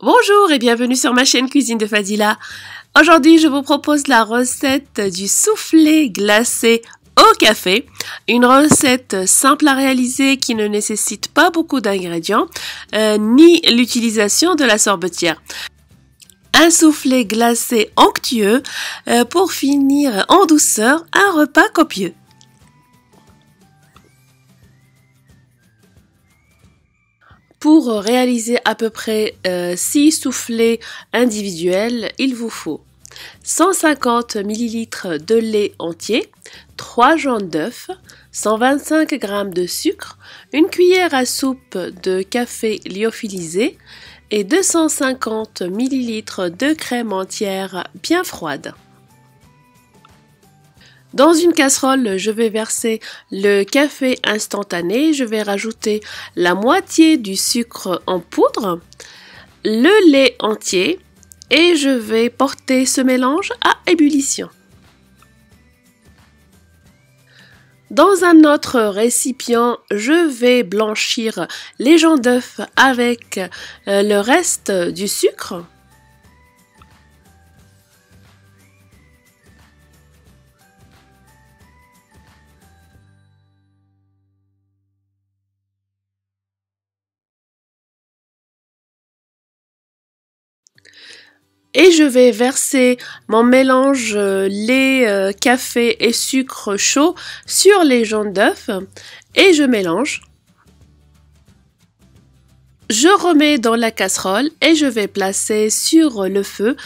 Bonjour et bienvenue sur ma chaîne Cuisine de Fadila. Aujourd'hui, je vous propose la recette du soufflé glacé au café. Une recette simple à réaliser qui ne nécessite pas beaucoup d'ingrédients, ni l'utilisation de la sorbetière. Un soufflé glacé onctueux pour finir en douceur un repas copieux. Pour réaliser à peu près 6 soufflés individuels, il vous faut 150 ml de lait entier, 3 jaunes d'œufs, 125 g de sucre, une cuillère à soupe de café lyophilisé et 250 ml de crème entière bien froide. Dans une casserole, je vais verser le café instantané, je vais rajouter la moitié du sucre en poudre, le lait entier et je vais porter ce mélange à ébullition. Dans un autre récipient, je vais blanchir les jaunes d'œufs avec le reste du sucre. Et je vais verser mon mélange lait, café et sucre chaud sur les jaunes d'œufs et je mélange. Je remets dans la casserole et je vais placer sur le feu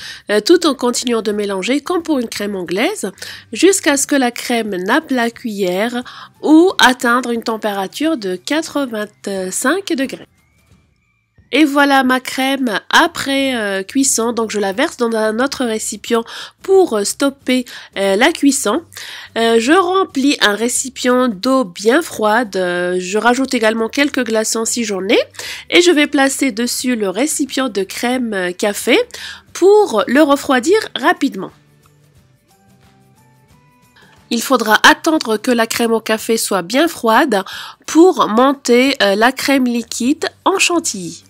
tout en continuant de mélanger comme pour une crème anglaise jusqu'à ce que la crème nappe la cuillère ou atteindre une température de 85 degrés. Et voilà ma crème après cuisson, donc je la verse dans un autre récipient pour stopper la cuisson. Je remplis un récipient d'eau bien froide, je rajoute également quelques glaçons si j'en ai et je vais placer dessus le récipient de crème café pour le refroidir rapidement. Il faudra attendre que la crème au café soit bien froide pour monter la crème liquide en chantilly.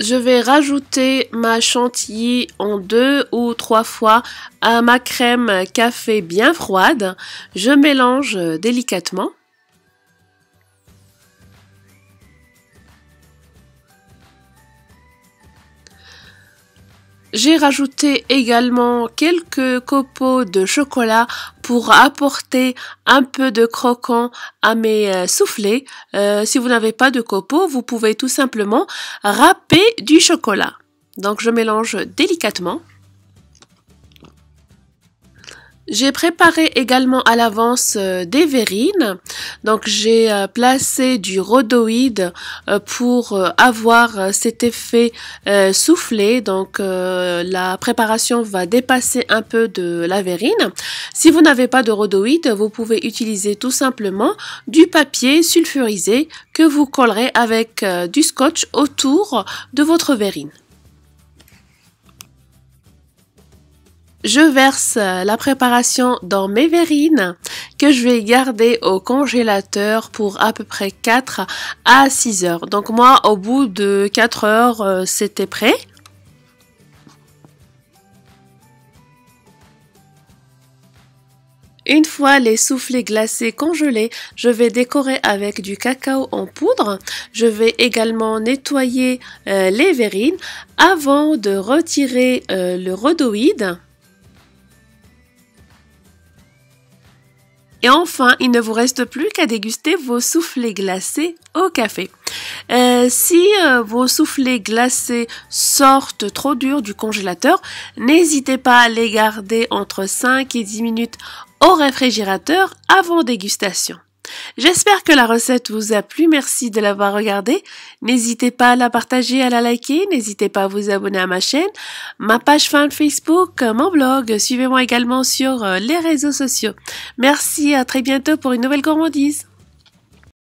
Je vais rajouter ma chantilly en 2 ou 3 fois à ma crème café bien froide. Je mélange délicatement. J'ai rajouté également quelques copeaux de chocolat pour apporter un peu de croquant à mes soufflés. Si vous n'avez pas de copeaux, vous pouvez tout simplement râper du chocolat. Donc je mélange délicatement. J'ai préparé également à l'avance des verrines, donc j'ai placé du rhodoïde pour avoir cet effet soufflé, donc la préparation va dépasser un peu de la verrine. Si vous n'avez pas de rhodoïde, vous pouvez utiliser tout simplement du papier sulfurisé que vous collerez avec du scotch autour de votre verrine. Je verse la préparation dans mes verrines que je vais garder au congélateur pour à peu près 4 à 6 heures. Donc moi, au bout de 4 heures, c'était prêt. Une fois les soufflés glacés congelés, je vais décorer avec du cacao en poudre. Je vais également nettoyer les verrines avant de retirer le rhodoïde. Et enfin, il ne vous reste plus qu'à déguster vos soufflés glacés au café. Si vos soufflés glacés sortent trop durs du congélateur, n'hésitez pas à les garder entre 5 et 10 minutes au réfrigérateur avant dégustation. J'espère que la recette vous a plu, merci de l'avoir regardée. N'hésitez pas à la partager, à la liker, n'hésitez pas à vous abonner à ma chaîne, ma page fan Facebook, mon blog, suivez-moi également sur les réseaux sociaux. Merci, à très bientôt pour une nouvelle gourmandise.